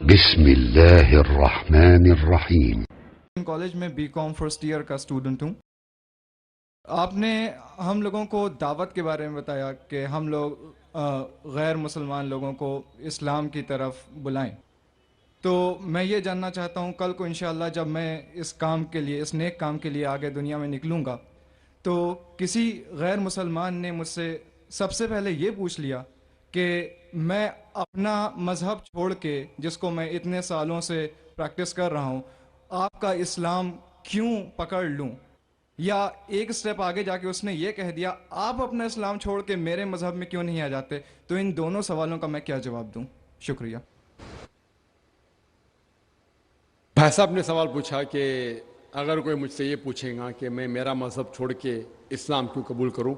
बिस्मिल्लाहिर्रहमानिर्रहीम। कॉलेज में BCom first year का स्टूडेंट हूँ। आपने हम लोगों को दावत के बारे में बताया कि हम लोग गैर मुसलमान लोगों को इस्लाम की तरफ बुलाएं। तो मैं ये जानना चाहता हूँ, कल को इंशाअल्लाह जब मैं इस काम के लिए, इस नेक काम के लिए आगे दुनिया में निकलूँगा, तो किसी गैर मुसलमान ने मुझसे सबसे पहले ये पूछ लिया कि मैं अपना मज़हब छोड़ के, जिसको मैं इतने सालों से प्रैक्टिस कर रहा हूँ, आपका इस्लाम क्यों पकड़ लूँ? या एक स्टेप आगे जाके उसने ये कह दिया, आप अपना इस्लाम छोड़ के मेरे मज़हब में क्यों नहीं आ जाते? तो इन दोनों सवालों का मैं क्या जवाब दूँ? शुक्रिया। भाई साहब ने सवाल पूछा कि अगर कोई मुझसे ये पूछेगा कि मैं मेरा मज़हब छोड़ के इस्लाम क्यों कबूल करूं,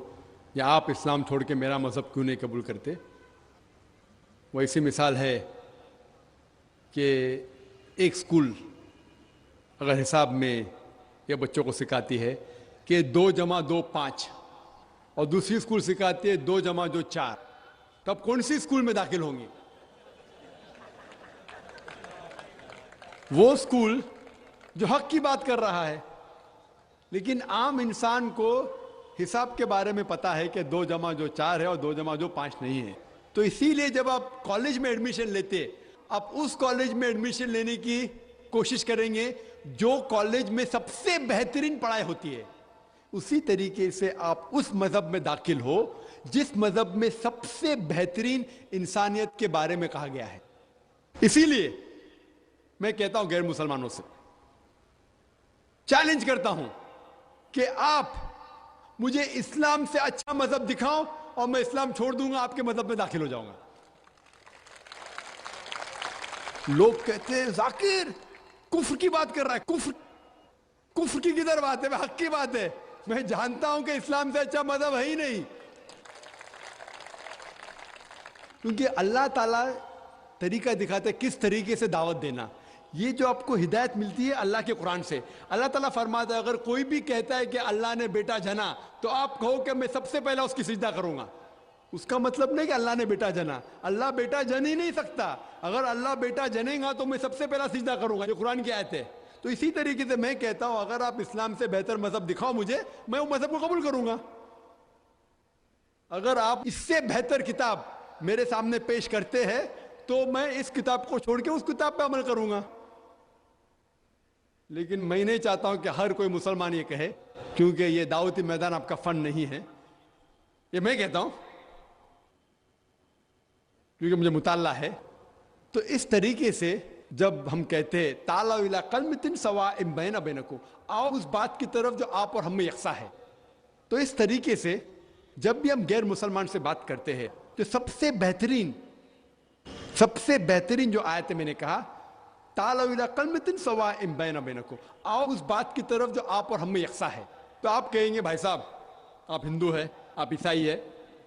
या आप इस्लाम छोड़ के मेरा मज़हब क्यों नहीं कबूल करते, वो ऐसी मिसाल है कि एक स्कूल अगर हिसाब में ये बच्चों को सिखाती है कि 2 जमा 2 5, और दूसरी स्कूल सिखाती है 2 जमा 2 4, तब कौन सी स्कूल में दाखिल होंगे? वो स्कूल जो हक की बात कर रहा है। लेकिन आम इंसान को हिसाब के बारे में पता है कि 2 जमा जो 4 है और 2 जमा जो 5 नहीं है। तो इसीलिए जब आप कॉलेज में एडमिशन लेते, आप उस कॉलेज में एडमिशन लेने की कोशिश करेंगे जो कॉलेज में सबसे बेहतरीन पढ़ाई होती है। उसी तरीके से आप उस मजहब में दाखिल हो जिस मजहब में सबसे बेहतरीन इंसानियत के बारे में कहा गया है। इसीलिए मैं कहता हूं गैर मुसलमानों से, चैलेंज करता हूं कि आप मुझे इस्लाम से अच्छा मजहब दिखाओ और मैं इस्लाम छोड़ दूंगा, आपके मजहब में दाखिल हो जाऊंगा। लोग कहते हैं जाकिर कुफ्र की बात कर रहा है। कुफ्र की किधर बात है? हक की बात है। मैं जानता हूं कि इस्लाम से अच्छा मजहब है ही नहीं, क्योंकि अल्लाह ताला तरीका दिखाते किस तरीके से दावत देना। ये जो आपको हिदायत मिलती है अल्लाह के कुरान से, अल्लाह ताला फरमाता है अगर कोई भी कहता है कि अल्लाह ने बेटा जना, तो आप कहो कि मैं सबसे पहले उसकी सिजदा करूंगा। उसका मतलब नहीं कि अल्लाह ने बेटा जना, अल्लाह बेटा जन ही नहीं सकता। अगर अल्लाह बेटा जनेगा तो मैं सबसे पहला सिजदा करूंगा, ये कुरान की आयत है। तो इसी तरीके से मैं कहता हूं अगर आप इस्लाम से बेहतर मजहब दिखाओ मुझे, मैं वो मजहब को कबूल करूंगा। अगर आप इससे बेहतर किताब मेरे सामने पेश करते हैं तो मैं इस किताब को छोड़ के उस किताब पर अमल करूंगा। लेकिन मैं नहीं चाहता हूं कि हर कोई मुसलमान ये कहे, क्योंकि ये दावती मैदान आपका फन नहीं है। ये मैं कहता हूं क्योंकि मुझे मुताल्ला है। तो इस तरीके से जब हम कहते हैं ताला इला कलमतिन सवाइम बैना बैनकुम, आओ उस बात की तरफ जो आप और हम में यकसा है। तो इस तरीके से जब भी हम गैर मुसलमान से बात करते हैं तो सबसे बेहतरीन जो आयत है, मैंने कहा ताला इला कलमतिन सवाइम बैना बैनकुम, आओ उस बात की तरफ जो आप और हम में यकसा है। तो आप कहेंगे भाई साहब आप हिंदू है, आप ईसाई है,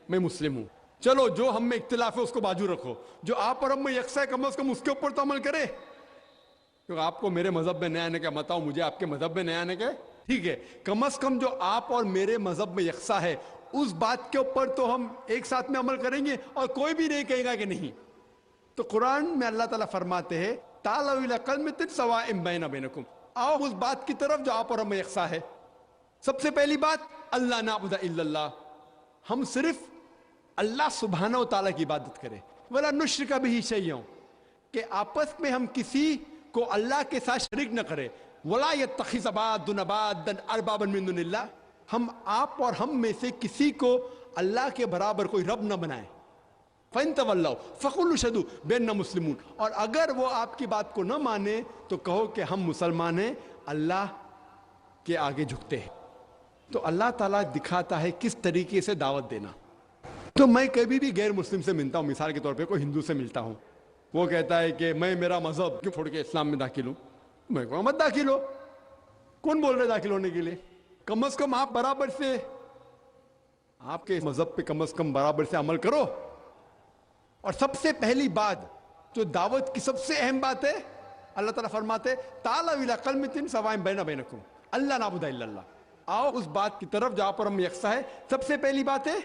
मैं मुस्लिम हूं, चलो जो हम में इख्तिलाफ है उसको बाजू रखो, जो आप और हम में यकसा है कम से कम उसके ऊपर तो अमल करे। क्योंकि आपको मेरे मजहब में नया आने का मत आओ, मुझे आपके मजहब में नया आने का, ठीक है, कम से कम जो आप और मेरे मजहब में यकसा है उस बात के ऊपर तो हम एक साथ में अमल करेंगे और कोई भी नहीं कहेगा कि नहीं। तो कुरान में अल्लाह ताला फरमाते हैं ताला इला कलमतिन सवाइम बैना बैनकुम, आओ उस बात की तरफ जो आप और हम में यकसा है। सबसे पहली बात अल्लाह नाबुदा इल्लल्लाह, हम सिर्फ अल्लाह सुब्हानहू तआला की इबादत करें। वला नुश्रिका बिही शैय्अन, कि आपस में हम किसी को अल्लाह के साथ शरीक न करें। वला यत्तखिज़ बादुना बादन अरबाबन मिन दुनिल्लाह, हम आप और हम में से किसी को अल्लाह के बराबर कोई रब न बनाए। फ़इन तवल्लौ फ़कुलू शहदू बिन्ना मुस्लिमून, और अगर वो आपकी बात को न माने तो कहो कि हम मुसलमान हैं, अल्लाह के आगे झुकते हैं। तो अल्लाह ताला दिखाता है किस तरीके से दावत देना। तो मैं कभी भी गैर मुस्लिम से मिलता हूं, मिसाल के तौर पे कोई हिंदू से मिलता हूं, वो कहता है कि मैं मेरा मजहब क्यों छोड़ के इस्लाम में दाखिल हूं, मैं कहूं मत दाखिल हो। कौन बोल रहे दाखिल होने के लिए? कम से कम आप बराबर से, आपके मजहब पे कम से कम बराबर से अमल करो। और सबसे पहली बात जो दावत की सबसे अहम बात है, अल्लाह ताला फरमाते ताला इला कलमतिन सवाइम बैना बैनकुम अल्लाह नाबुदा इल्लल्लाह, आओ उस बात की तरफ जहां पर हम यकसा है। सबसे पहली बात है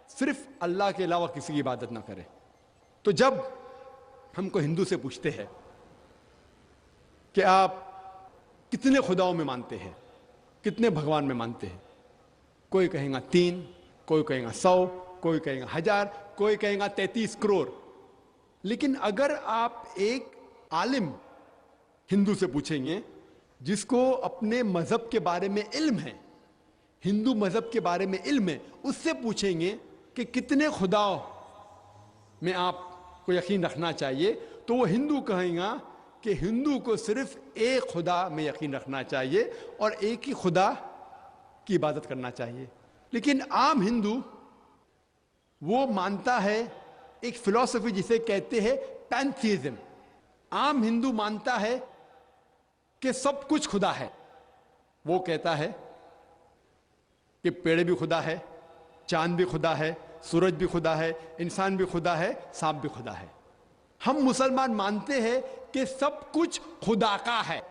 सिर्फ अल्लाह के अलावा किसी की इबादत ना करें। तो जब हमको हिंदू से पूछते हैं कि आप कितने खुदाओं में मानते हैं, कितने भगवान में मानते हैं। कोई कहेगा 3, कोई कहेगा 100, कोई कहेगा 1000, कोई कहेगा 33 करोड़। लेकिन अगर आप एक आलिम हिंदू से पूछेंगे जिसको अपने मजहब के बारे में इल्म है, हिंदू मजहब के बारे में इल्म है, उससे पूछेंगे कि कितने खुदाओं में आपको यकीन रखना चाहिए, तो वो हिंदू कहेगा कि हिंदू को सिर्फ एक खुदा में यकीन रखना चाहिए और एक ही खुदा की इबादत करना चाहिए। लेकिन आम हिंदू वो मानता है एक फिलॉसफी जिसे कहते हैं पैंथीइज्म। आम हिंदू मानता है कि सब कुछ खुदा है। वो कहता है कि पेड़ भी खुदा है, चांद भी खुदा है, सूरज भी खुदा है, इंसान भी खुदा है, सांप भी खुदा है। हम मुसलमान मानते हैं कि सब कुछ खुदा का है।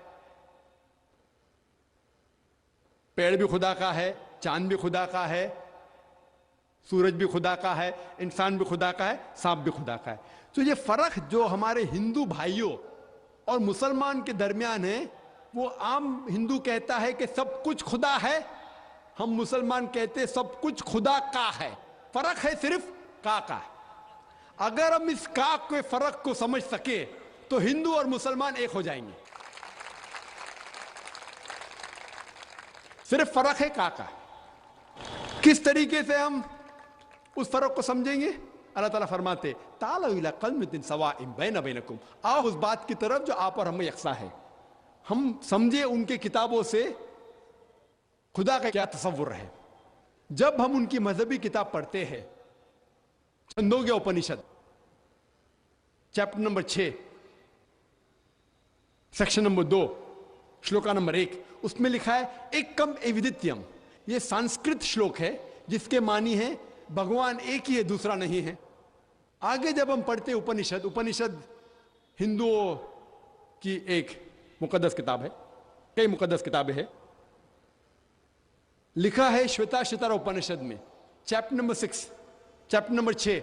पेड़ भी खुदा का है, चांद भी खुदा का है, सूरज भी खुदा का है, इंसान भी खुदा का है, सांप भी खुदा का है। तो ये फर्क जो हमारे हिंदू भाइयों और मुसलमान के दरमियान है, वो आम हिंदू कहता है कि सब कुछ खुदा है, हम मुसलमान कहते हैं सब कुछ खुदा का है। फर्क है सिर्फ का। अगर हम इस का के फर्क को समझ सके तो हिंदू और मुसलमान एक हो जाएंगे। सिर्फ फर्क है का। किस तरीके से हम उस फर्क को समझेंगे? अल्लाह ताला फरमाते ताला इला कलमतिन सवाइन बैना बैनकुम, आओ उस बात की तरफ जो आप और हमें यकसा है। हम समझे उनके किताबों से खुदा का क्या तसव्वुर है। जब हम उनकी मजहबी किताब पढ़ते हैं, Chandogya Upanishad chapter number 6 section number 2 shloka number 1, उसमें लिखा है एकम एविदित्यम। यह संस्कृत श्लोक है जिसके मानी है भगवान एक ही है, दूसरा नहीं है। आगे जब हम पढ़ते उपनिषद, उपनिषद हिंदुओं की एक मुकद्दस किताब है, कई मुकद्दस किताबें हैं। लिखा है श्वेताश्वतर उपनिषद में chapter number 6 chapter number 6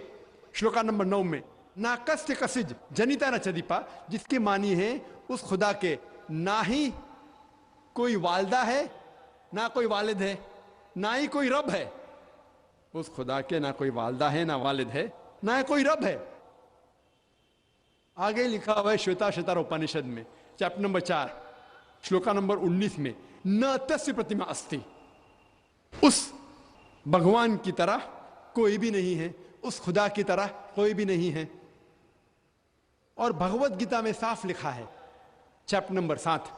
shloka number 9 में नाकस्य कसिज जनिता न चदीपा, जिसके मानी है उस खुदा के ना ही कोई वालदा है, ना कोई वालिद है, ना ही कोई रब है। उस खुदा के ना कोई वालदा है, ना वालिद है, ना ही कोई रब है। आगे लिखा हुआ है श्वेताश्वतर उपनिषद में चैप्टर नंबर 4 श्लोका नंबर 19 में न तस्य प्रतिमा अस्ति, उस भगवान की तरह कोई भी नहीं है, उस खुदा की तरह कोई भी नहीं है। और भगवत गीता में साफ लिखा है चैप्टर नंबर 7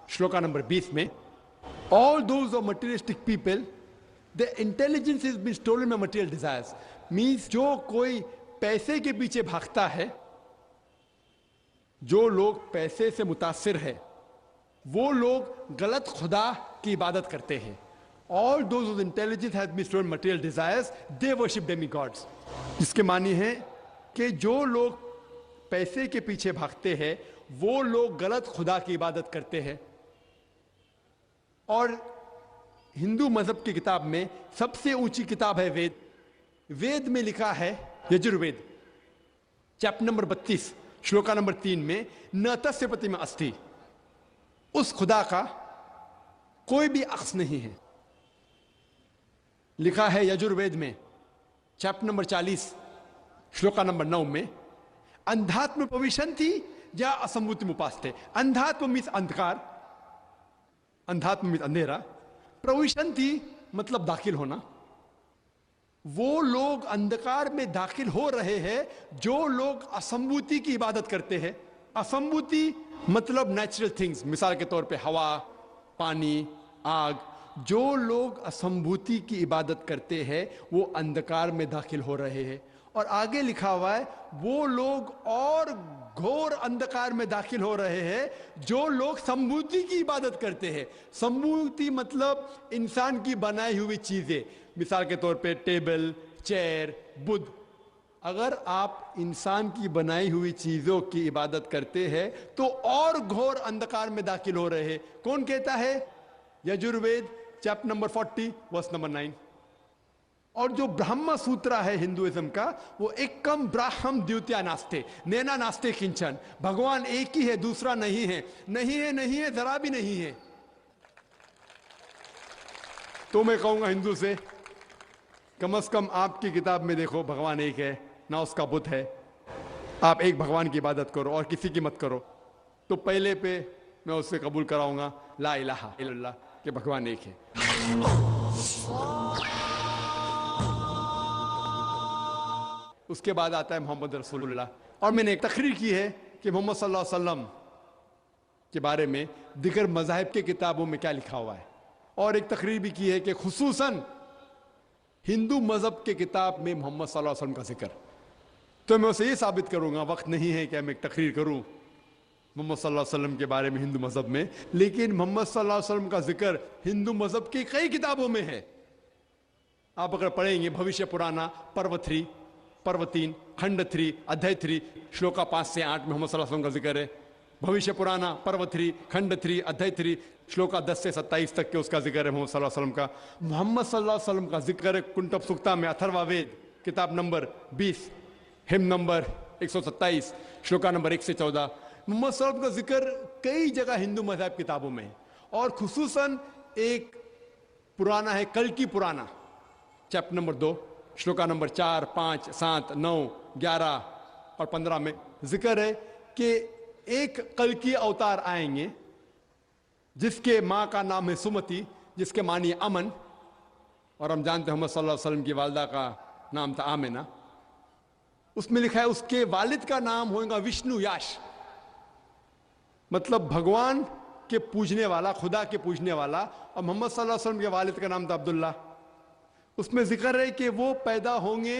श्लोका नंबर 20 में all those of materialistic people the intelligence is been stolen by material desires. Means जो कोई पैसे के पीछे भागता है, जो लोग पैसे से मुतासिर है, वो लोग गलत खुदा की इबादत करते हैं। All those whose intelligence has been stolen material desires, they worship demigods. जिसके मानी है कि जो लोग पैसे के पीछे भागते हैं वो लोग गलत खुदा की इबादत करते हैं। और हिंदू मजहब की किताब में सबसे ऊंची किताब है वेद। वेद में लिखा है Yajurveda chapter number 32 shloka number 3 में न तस्य प्रतिमा अस्ति, उस खुदा का कोई भी अक्स नहीं है। लिखा है यजुर्वेद में चैप्टर नंबर 40 श्लोका नंबर 9 में अंधात्म प्रविशन्ति या असंभूति मुपास्ते। अंधात्म मीन्स अंधकार, अंधात्म मीन्स अंधेरा, प्रविशन्ति मतलब दाखिल होना। वो लोग अंधकार में दाखिल हो रहे हैं जो लोग असंभूति की इबादत करते हैं। असंभूति मतलब नेचुरल थिंग्स, मिसाल के तौर पे हवा, पानी, आग। जो लोग असंभूति की इबादत करते हैं वो अंधकार में दाखिल हो रहे हैं। और आगे लिखा हुआ है वो लोग और घोर अंधकार में दाखिल हो रहे हैं जो लोग संभूति की इबादत करते हैं। संभूति मतलब इंसान की बनाई हुई चीजें, मिसाल के तौर पे टेबल, चेयर, बुद्ध। अगर आप इंसान की बनाई हुई चीजों की इबादत करते हैं तो और घोर अंधकार में दाखिल हो रहे हैं। कौन कहता है? Yajurveda chapter number 40 verse number 9। और जो ब्रह्म सूत्र है हिंदुइज्म का, वो एकम ब्राह्म द्वितीया नास्ते नैना नास्ते किंचन, भगवान एक ही है, दूसरा नहीं है, नहीं है, नहीं है, जरा भी नहीं है। तो मैं कहूंगा हिंदू से, कम से कम आपकी किताब में देखो भगवान एक है, ना उसका बुत है। आप एक भगवान की इबादत करो और किसी की मत करो। तो पहले पे मैं उससे कबूल कराऊंगा ला इलाहा इल्लल्लाह कि भगवान एक है। उसके बाद आता है मोहम्मद रसूलुल्लाह। और मैंने एक तकरीर की है कि मोहम्मद सल्लल्लाहु अलैहि वसल्लम के बारे में दिगर मज़ाहिब के किताबों में क्या लिखा हुआ है, और एक तकरीर भी की है कि खुसूसन हिंदू मजहब के किताब में मोहम्मद सल्लल्लाहु अलैहि वसल्लम का जिक्र। तो मैं उसे ये साबित करूंगा, वक्त नहीं है कि मैं एक तकरीर करूं मोहम्मद सल्लल्लाहु अलैहि वसल्लम के बारे में हिंदू मजहब में, लेकिन मोहम्मद सल्लल्लाहु अलैहि वसल्लम का जिक्र हिंदू मजहब की कई किताबों में है। आप अगर पढ़ेंगे भविष्य पुराना पर्व 3, पर्व 3, खंड 3, अध्याय 3, श्लोका 5 से 8 में मोहम्मद सल्लल्लाहु अलैहि वसल्लम का जिक्र है। भविष्य पुराना पर्व 3, खंड 3, अध्याय 3, श्लोका 10 से 27 तक के उसका जिक्र है मोहम्मद सल्लल्लाहु अलैहि वसल्लम का। मोहम्मद सल्लल्लाहु अलैहि वसल्लम का जिक्र है कुंटब सुक्ता में, अथर्ववेद किताब number 20, hymn number 127, shloka number 1 से 14। मोहम्मद सल्लल्लाहु अलैहि वसल्लम का जिक्र कई जगह हिंदू मज़हब किताबों में है, और खुसूसन एक पुराना है कल की पुराना, चैप्टर नंबर 2, श्लोका नंबर 4, 5, 7, 9, 11 और 15 में जिक्र है कि एक कल की अवतार आएंगे जिसके माँ का नाम है सुमति, जिसके मानी अमन, और हम जानते हैं मोहम्मद सल्लल्लाहु अलैहि वसल्लम की वालदा का नाम था आमिना। उसमें लिखा है उसके वालिद का नाम होगा विष्णु याश, मतलब भगवान के पूजने वाला, खुदा के पूजने वाला। और मोहम्मद सल्लल्लाहु अलैहि वसल्लम के वालिद का नाम था अब्दुल्ला। उसमें जिक्र है कि वो पैदा होंगे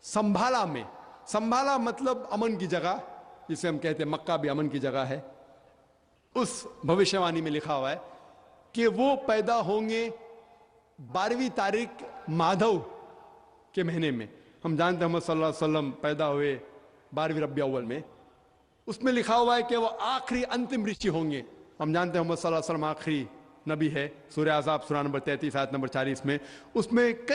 संभाला में। संभाला मतलब अमन की जगह, जिसे हम कहते हैं मक्का भी अमन की जगह है। उस भविष्यवाणी में लिखा हुआ है कि वो पैदा होंगे 12वीं तारीख माधव के महीने में। हम जानते हैं मोहम्मद सल्लल्लाहु अलैहि वसल्लम पैदा हुए 12वीं रबी अव्वल में। उसमें लिखा हुआ है कि वो आखिरी अंतिम ऋषि होंगे। हम जानते हैं मोहम्मद सल्लल्लाहु अलैहि वसल्लम आखिरी नबी है। सूरह अहज़ाब सूरह नंबर 33 आयत नंबर 40 में उसमें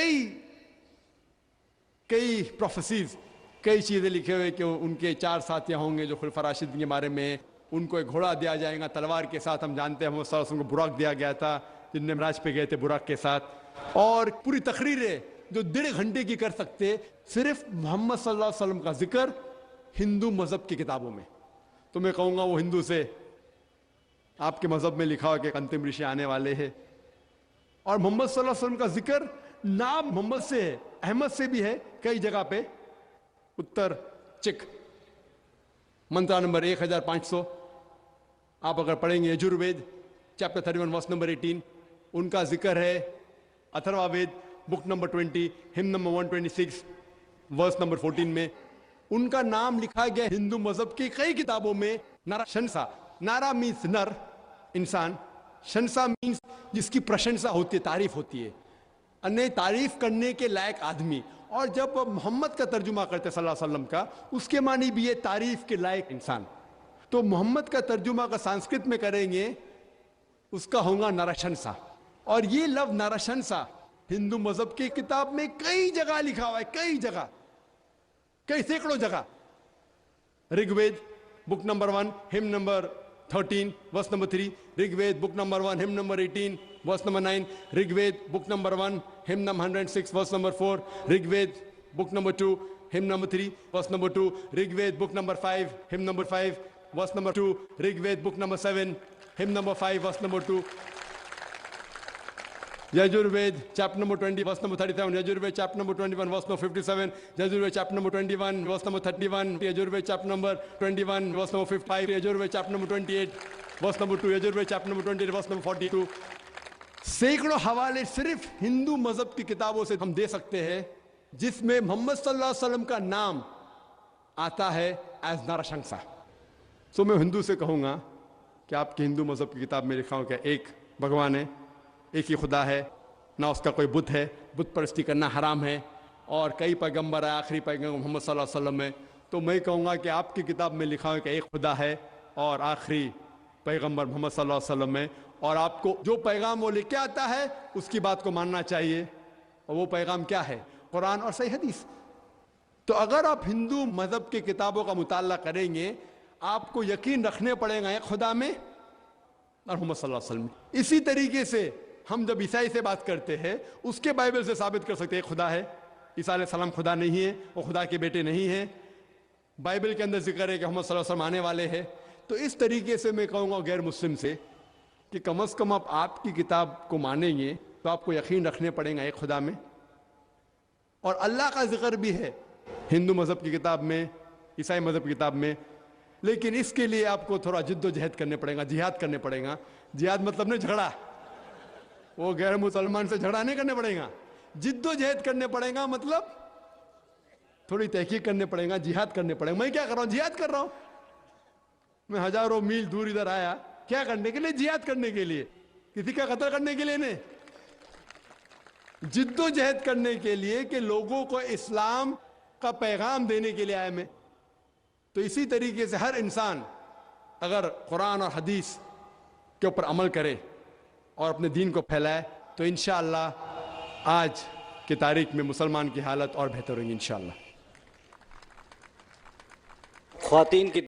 कई प्रोफेसीज, कई चीजें लिखे हुए कि उनके 4 साथियां होंगे जो खुलफा राशिदीन के बारे में। उनको एक घोड़ा दिया जाएगा तलवार के साथ। हम जानते हैं मोहम्मद सल्लल्लाहु अलैहि वसल्लम को बुराक दिया गया था, जिनने मिराज पे गए थे बुराक के साथ। और पूरी तकरीरें जो 1.5 घंटे की कर सकते सिर्फ मोहम्मद सल्लल्लाहु अलैहि वसल्लम का जिक्र हिंदू मजहब की किताबों में। तो मैं कहूंगा वो हिंदू से, आपके मजहब में लिखा हो कि अंतिम ऋषि आने वाले हैं, और मोहम्मद सल्लल्लाहु अलैहि वसल्लम का जिक्र नाम मोहम्मद से है, अहमद से भी है कई जगह पे। उत्तर चिक मंत्र नंबर 1500 आप अगर पढ़ेंगे यजुर्वेद चैप्टर 31 वर्स नंबर 18, उनका जिक्र है। Atharvaveda book number 20 hymn number 126 verse number 14 में उनका नाम लिखा गया हिंदू मजहब की कई किताबों में। नारा शंसा, नारा मीन्स नर इंसान, शंसा मीन्स जिसकी प्रशंसा होती है, तारीफ होती है, अन्य तारीफ करने के लायक आदमी। और जब मोहम्मद का तर्जुमा करते सल्लल्लाहु अलैहि वसल्लम का, उसके मानी भी है तारीफ के लायक इंसान। तो मोहम्मद का तर्जुमा का संस्कृत में करेंगे, उसका होगा नरशंसा। और ये लफ्ज नरशंसा हिंदू मजहब की किताब में कई जगह लिखा हुआ है, कई जगह, कई सैकड़ों जगह। Rigveda book number 1 hymn number 13 verse number 3, Rigveda book number 1 hymn number 18 verse number 9, Rigveda book number 1 hymn number 106 verse number 4, Rigveda book number 2 hymn number 3 verse number 2, Rigveda book number 5 hymn number 5 verse number 2, Rigveda book number 7 hymn number 5 verse number 2, Yajurveda chapter number 20 verse number 37, Yajurveda chapter number 21 verse number 57, Yajurveda chapter number 21 verse number 31, Yajurveda chapter number 21 verse number 55, Yajurveda chapter number 28 verse number 2, Yajurveda chapter number 28 verse number 42। सैकड़ों हवाले सिर्फ हिंदू मजहब की किताबों से हम दे सकते हैं, जिसमें मोहम्मद सल्लल्लाहु अलैहि वसल्लम का नाम आता है एज नरशंसा। सो मैं हिंदू से कहूंगा कि आपकी हिंदू मजहब की किताब में लिखा हो कि एक भगवान है, एक ही खुदा है, ना उसका कोई बुत है, बुत परस्ती करना हराम है, और कई पैगंबर है, आखिरी पैगंबर मोहम्मद सल्लल्लाहु अलैहि वसल्लम है। तो मैं कहूँगा कि आपकी किताब में लिखा है कि एक खुदा है और आखिरी पैगंबर मोहम्मद सल्लल्लाहु अलैहि वसल्लम है, और आपको जो पैगाम वो लेके आता है उसकी बात को मानना चाहिए। और वो पैगाम क्या है? कुरान और सही हदीस। तो अगर आप हिंदू मजहब की किताबों का मुताला करेंगे, आपको यकीन रखने पड़ेगा एक खुदा में और मोहम्मद सल्लल्लाहु अलैहि वसल्लम में। इसी तरीके से हम जब ईसाई से बात करते हैं, उसके बाइबल से साबित कर सकते हैं खुदा है। ईसा अलैहिस्सलाम खुदा नहीं है, वो खुदा के बेटे नहीं है। बाइबल के अंदर जिक्र है कि मोहम्मद सल्लल्लाहु अलैहि वसल्लम आने वाले हैं। तो इस तरीके से मैं कहूँगा गैर मुस्लिम से कि कम अज़ कम आप आपकी किताब को मानेंगे तो आपको यकीन रखने पड़ेगा एक खुदा में। और अल्लाह का जिक्र भी है हिंदू मज़हब की किताब में, ईसाई मज़हब की किताब में, लेकिन इसके लिए आपको थोड़ा जिद्दोजहद करने पड़ेगा, जिहाद करने पड़ेगा। जिहाद मतलब नहीं झगड़ा, वो गैर मुसलमान से झगड़ा नहीं करने पड़ेगा। जिद्दोजहद करने पड़ेगा मतलब थोड़ी तहकीक करने पड़ेगा, जिहाद करने पड़ेगा। मैं क्या कर रहा हूँ? जिहाद कर रहा हूँ। मैं हजारों मील दूर इधर आया क्या करने के लिए? जिहाद करने के लिए, किसी का कत्ल करने के लिए नहीं। जिद्दोजहद करने के लिए कि लोगों को इस्लाम का पैगाम देने के लिए आया मैं। तो इसी तरीके से हर इंसान अगर कुरान और हदीस के ऊपर अमल करे और अपने दीन को फैलाए तो इंशाअल्लाह आज की तारीख में मुसलमान की हालत और बेहतर होगी इंशाअल्लाह। ख्वातीन की